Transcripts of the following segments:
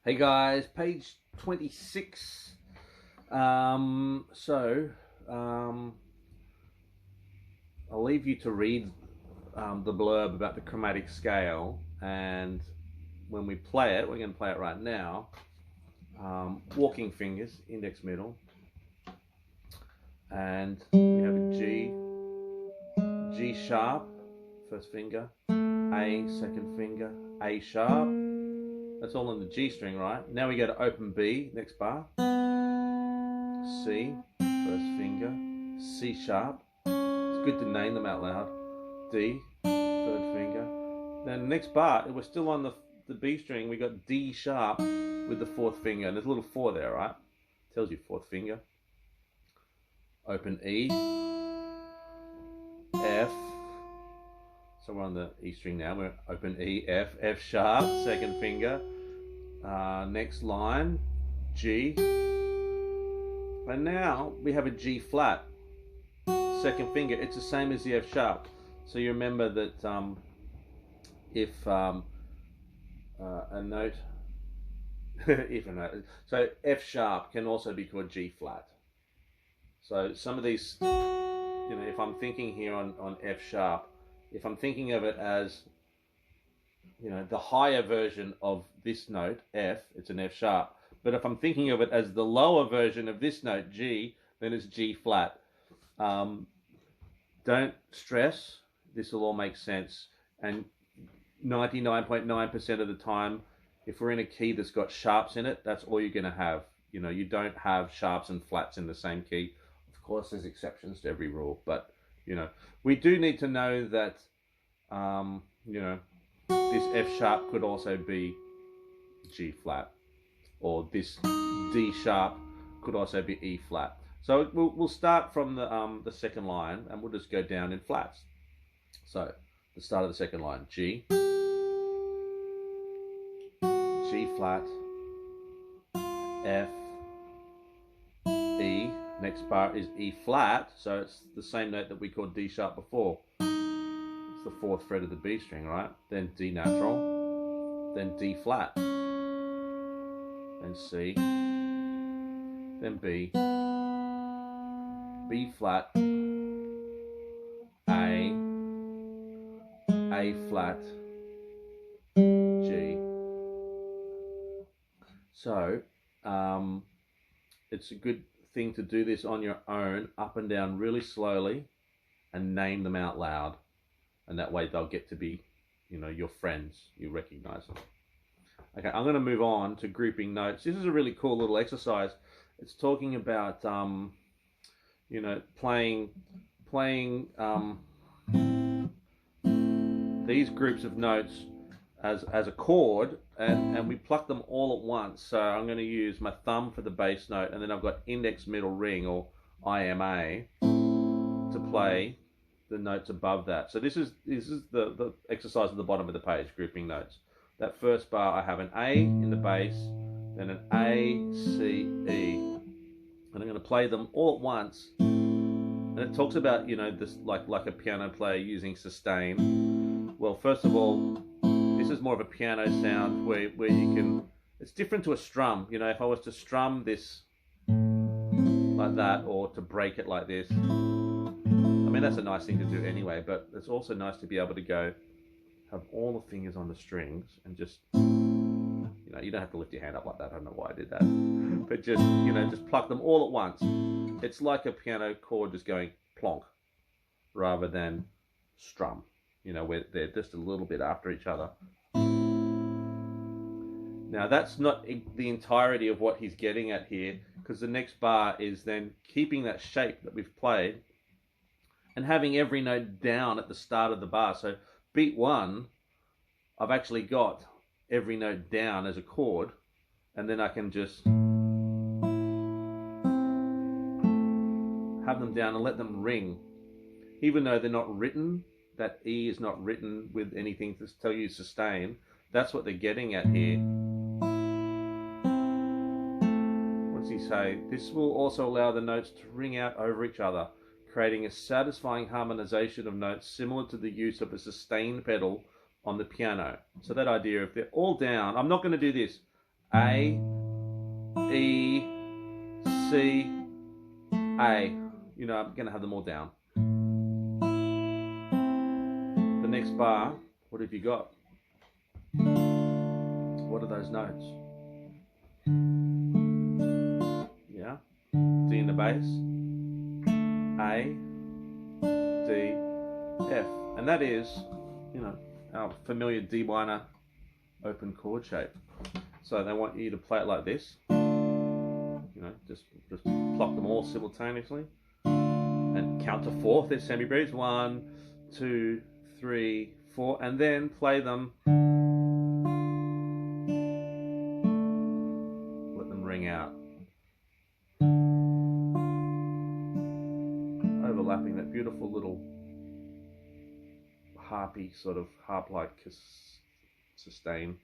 Hey guys, page 26. Um, so, um, I'll leave you to read the blurb about the chromatic scale, and when we play it, we're going to play it right now. Walking fingers, index, middle, and we have a G, G sharp, first finger, A, second finger, A sharp. That's all on the G string, right? Now we go to open B, next bar. C, first finger, C sharp. It's good to name them out loud. D, third finger. Then the next bar, we're still on the B string. We got D sharp with the fourth finger, and there's a little 4 there, right? Tells you fourth finger. Open E, F. So we're on the E string now. We're open E, F, F sharp, second finger. Next line, G. And now we have a G flat, second finger. It's the same as the F sharp. So you remember that if a note, so F sharp can also be called G flat. So some of these, if I'm thinking here on F sharp, if I'm thinking of it as, the higher version of this note, F, it's an F sharp. But if I'm thinking of it as the lower version of this note, G, then it's G flat. Don't stress. This will all make sense. And 99.9% of the time, if we're in a key that's got sharps in it, that's all you're going to have. You don't have sharps and flats in the same key. Of course, there's exceptions to every rule. But, we do need to know that, this F sharp could also be G flat. Or this D sharp could also be E flat. So we'll start from the second line, and we'll just go down in flats. So the start of the second line, G, G flat, F, E. Next bar is E flat, so it's the same note that we called D sharp before. It's the fourth fret of the B string, right? Then D natural, then D flat, then C, then B, B flat, A flat, G. So it's a good thing to do this on your own, up and down really slowly, and name them out loud. And that way they'll get to be, your friends. You recognize them. Okay, I'm going to move on to grouping notes. This is a really cool little exercise. It's talking about, playing these groups of notes as a chord, and we pluck them all at once. So I'm going to use my thumb for the bass note, and then I've got index, middle, ring, or IMA, to play the notes above that. So this is the exercise at the bottom of the page, grouping notes. That first bar, I have an A in the bass, then an A, C, E. And I'm going to play them all at once. And it talks about, this like a piano player using sustain. Well, first of all, this is more of a piano sound where you can, it's different to a strum. If I was to strum this like that, or to break it like this, that's a nice thing to do anyway, but it's also nice to be able to have all the fingers on the strings and just, you don't have to lift your hand up like that. I don't know why I did that. But just, just pluck them all at once. It's like a piano chord just going plonk rather than strum, where they're just a little bit after each other. Now, that's not the entirety of what he's getting at here, because the next bar is then keeping that shape that we've played and having every note down at the start of the bar. So beat 1, I've actually got every note down as a chord, and then I can just have them down and let them ring. Even though they're not written, that E is not written with anything to tell you sustain, that's what they're getting at here. What does he say? This will also allow the notes to ring out over each other, creating a satisfying harmonization of notes similar to the use of a sustain pedal on the piano. So that idea, if they're all down, I'm not going to do this. A, E, C, A. You know, I'm gonna have them all down. The next bar, what have you got? What are those notes? Yeah, D in the bass, A, D, F, and that is, you know, our familiar D minor open chord shape. So they want you to play it like this. You know, just plop them all simultaneously and count to 4. There's semi-breeze. 1, 2, 3, 4, and then play them. Let them ring out, overlapping that beautiful little harpy sort of harp-like sustain.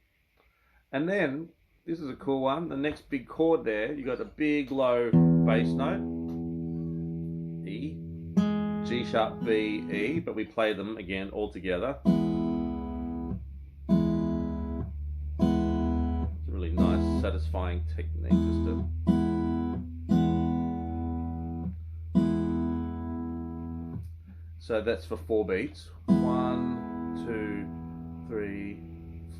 And then this is a cool one. The next big chord there, you got a big low bass note, E, G sharp, B, E, but we play them again all together. It's a really nice, satisfying technique just to. So that's for 4 beats. 1, 2, 3,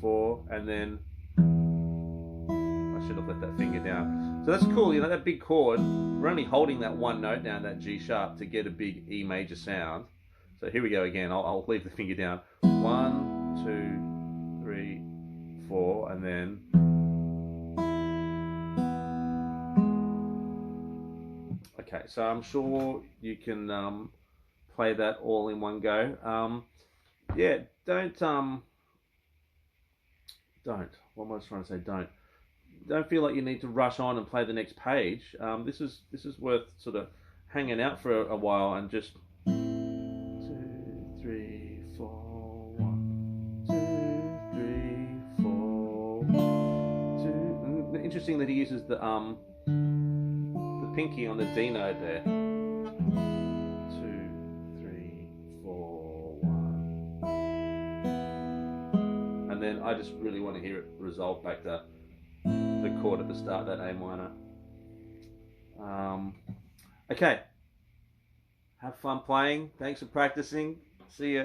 4, and then I should have let that finger down. So that's cool, you know, that big chord, we're only holding that one note down, that G sharp, to get a big E major sound. So here we go again, I'll leave the finger down. 1, 2, 3, 4, and then. Okay, so I'm sure you can play that all in one go. Yeah, don't, what am I trying to say, don't feel like you need to rush on and play the next page. This is worth sort of hanging out for a while and just 2, 3, 4, 1, 2, 3, 4, 2. Interesting that he uses the pinky on the D note there. 2, 3, 4, 1. And then I just really want to hear it resolve back to the chord at the start, that A minor. Okay. Have fun playing. Thanks for practicing. See ya.